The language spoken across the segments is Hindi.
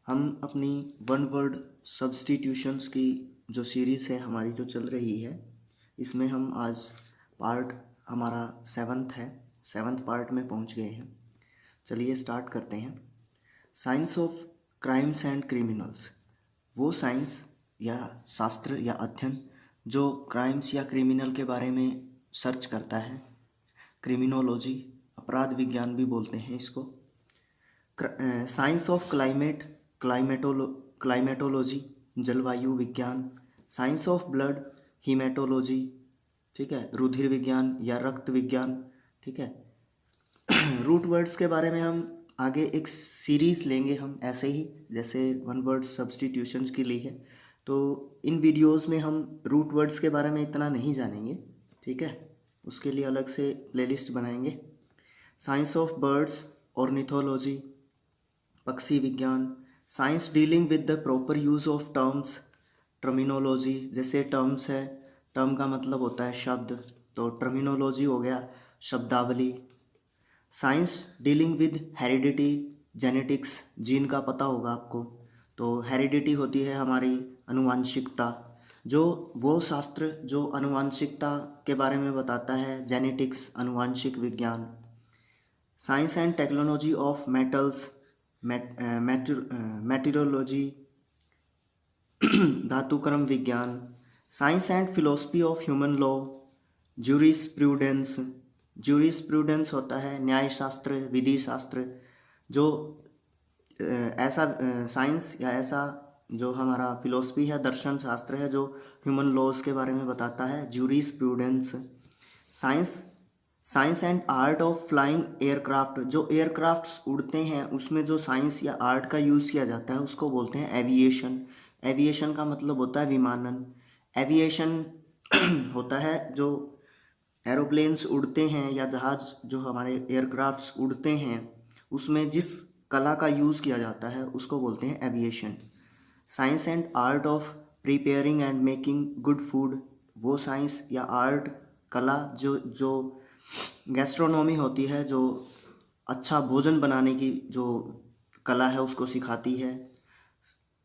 हम अपनी वन वर्ड सब्स्टिट्यूशंस की जो सीरीज़ है हमारी जो चल रही है, इसमें हम आज पार्ट हमारा 7th है, 7th पार्ट में पहुंच गए हैं। चलिए स्टार्ट करते हैं। Science of crimes and criminals, वो साइंस या शास्त्र या अध्ययन जो क्राइम्स या क्रिमिनल के बारे में सर्च करता है। क्रिमिनोलॉजी, अपराध विज्ञान भी बोलते हैं इसको। साइंस ऑफ क्लाइमेटोलॉजी, जलवायु विज्ञान। साइंस ऑफ ब्लड, हीमेटोलॉजी, ठीक है, रुधिर विज्ञान या रक्त विज्ञान, ठीक है। रूट वर्ड्स के बारे में हम आगे एक सीरीज़ लेंगे, हम ऐसे ही जैसे वन वर्ड सब्स्टिट्यूशंस की ली है, तो इन वीडियोस में हम रूट वर्ड्स के बारे में इतना नहीं जानेंगे, ठीक है। उसके लिए अलग से प्लेलिस्ट बनाएंगे। साइंस ऑफ बर्ड्स, ऑर्निथोलॉजी, पक्षी विज्ञान। Science dealing with the proper use of terms, terminology. जैसे टर्म्स है, टर्म का मतलब होता है शब्द, तो टर्मिनोलॉजी हो गया शब्दावली। Science dealing with heredity, genetics, gene का पता होगा आपको, तो हेरिडिटी होती है हमारी अनुवांशिकता, जो वो शास्त्र जो अनुवांशिकता के बारे में बताता है, जेनेटिक्स, अनुवांशिक विज्ञान। Science and technology of metals, metallurgy, धातुक्रम विज्ञान। Science and philosophy of human law, jurisprudence. Jurisprudence होता है न्याय शास्त्र, विधि शास्त्र। जो ऐसा साइंस या ऐसा जो हमारा फिलोसफी है, दर्शन शास्त्र है, जो ह्यूमन लॉज के बारे में बताता है, jurisprudence. Science science and art of flying aircraft, जो एयरक्राफ्ट्स उड़ते हैं उसमें जो साइंस या आर्ट का यूज़ किया जाता है उसको बोलते हैं एविएशन। एविएशन का मतलब होता है विमानन। एविएशन होता है जो एरोप्लेन्स उड़ते हैं या जहाज़ जो हमारे एयरक्राफ्ट्स उड़ते हैं उसमें जिस कला का यूज़ किया जाता है उसको बोलते हैं aviation. Science and art of preparing and making good food, वो साइंस या आर्ट कला जो गैस्ट्रोनॉमी होती है, जो अच्छा भोजन बनाने की जो कला है उसको सिखाती है।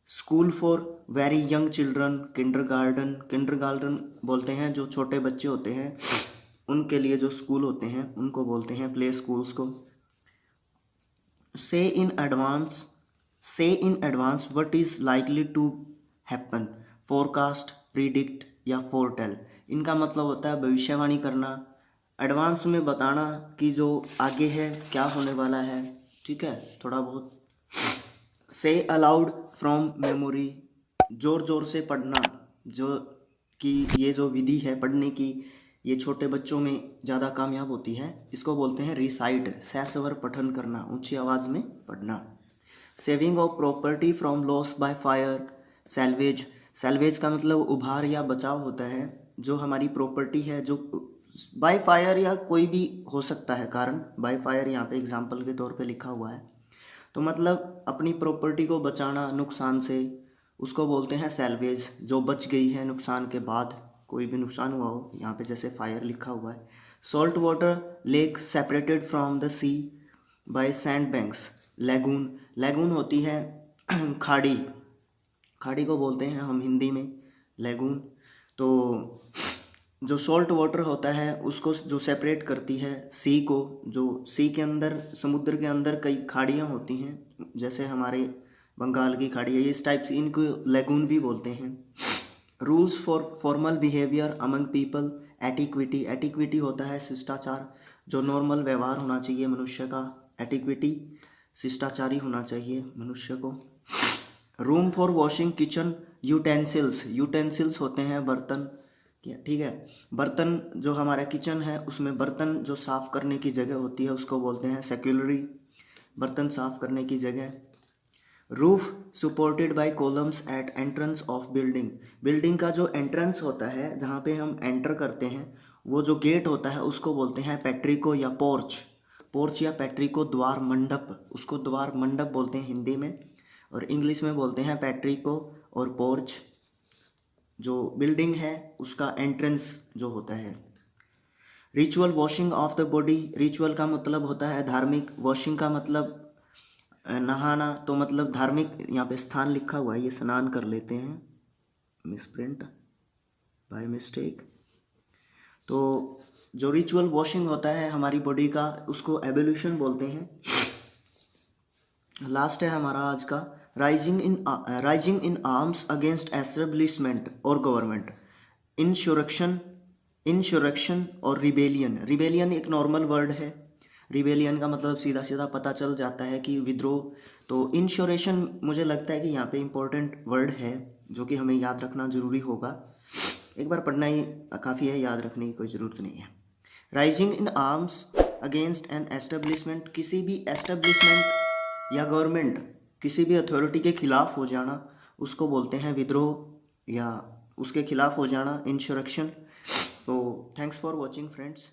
School for very young children, kindergarten. Kindergarten बोलते हैं जो छोटे बच्चे होते हैं उनके लिए जो स्कूल होते हैं उनको बोलते हैं प्ले स्कूल्स को। Say in advance what is likely to happen, forecast, predict या फोरटेल। इनका मतलब होता है भविष्यवाणी करना, एडवांस में बताना कि जो आगे है क्या होने वाला है, ठीक है, थोड़ा बहुत। से अलाउड फ्रॉम मेमोरी, ज़ोर ज़ोर से पढ़ना, जो कि ये जो विधि है पढ़ने की ये छोटे बच्चों में ज़्यादा कामयाब होती है, इसको बोलते हैं रिसाइट, सस्वर पठन करना, ऊंची आवाज़ में पढ़ना। Saving of property from loss by fire, salvage. Salvage का मतलब उभार या बचाव होता है, जो हमारी प्रॉपर्टी है जो बाय फायर या कोई भी हो सकता है कारण, बाय फायर यहाँ पे एग्जांपल के तौर पे लिखा हुआ है, तो मतलब अपनी प्रॉपर्टी को बचाना नुकसान से, उसको बोलते हैं सैल्वेज। जो बच गई है नुकसान के बाद, कोई भी नुकसान हुआ हो, यहाँ पे जैसे फायर लिखा हुआ है। Salt water lake separated from the sea by sand banks, lagoon. Lagoon होती है खाड़ी, खाड़ी को बोलते हैं हम हिंदी में लैगून। तो जो सॉल्ट वाटर होता है उसको जो सेपरेट करती है सी को, जो सी के अंदर, समुद्र के अंदर कई खाड़ियाँ होती हैं, जैसे हमारे बंगाल की खाड़ी है, इस टाइप से इनको लैगून भी बोलते हैं। Rules for formal behaviour among people, etiquette. Etiquette होता है शिष्टाचार, जो नॉर्मल व्यवहार होना चाहिए मनुष्य का, एटिक्विटी, शिष्टाचारी होना चाहिए मनुष्य को। Room for washing kitchen utensils, utensils होते हैं बर्तन, ठीक है, बर्तन जो हमारा किचन है उसमें बर्तन जो साफ़ करने की जगह होती है उसको बोलते हैं सेक्युलरी, बर्तन साफ़ करने की जगह। Roof supported by columns at entrance of building, building का जो एंट्रेंस होता है जहाँ पे हम एंटर करते हैं, वो जो गेट होता है उसको बोलते हैं पैट्रिको या पोर्च। पोर्च या पैट्रिको द्वार मंडप, उसको द्वार मंडप बोलते हैं हिंदी में, और इंग्लिश में बोलते हैं पैट्रिको और पोर्च। जो बिल्डिंग है उसका एंट्रेंस जो होता है। Ritual washing of the body, ritual का मतलब होता है धार्मिक, वॉशिंग का मतलब नहाना तो मतलब धार्मिक, यहाँ पे स्थान लिखा हुआ है, ये स्नान कर लेते हैं, मिसप्रिंट बाय मिस्टेक। तो जो रिचुअल वॉशिंग होता है हमारी बॉडी का, उसको एवोल्यूशन बोलते हैं। लास्ट है हमारा आज का, rising in arms against establishment और गवर्नमेंट, इंश्योरेक्शन और रिबेलियन। रिबेलियन एक नॉर्मल वर्ड है, रिबेलियन का मतलब सीधा सीधा पता चल जाता है कि विद्रोह। तो इंश्योरेशन मुझे लगता है कि यहाँ पे इम्पोर्टेंट वर्ड है जो कि हमें याद रखना ज़रूरी होगा, एक बार पढ़ना ही काफ़ी है, याद रखने की कोई ज़रूरत नहीं है। Rising in arms against an establishment, किसी भी एस्टेब्लिशमेंट या गवर्नमेंट, किसी भी अथॉरिटी के खिलाफ हो जाना, उसको बोलते हैं विद्रोह या उसके खिलाफ हो जाना, इंश्योरेक्शन। तो थैंक्स फॉर वॉचिंग फ्रेंड्स।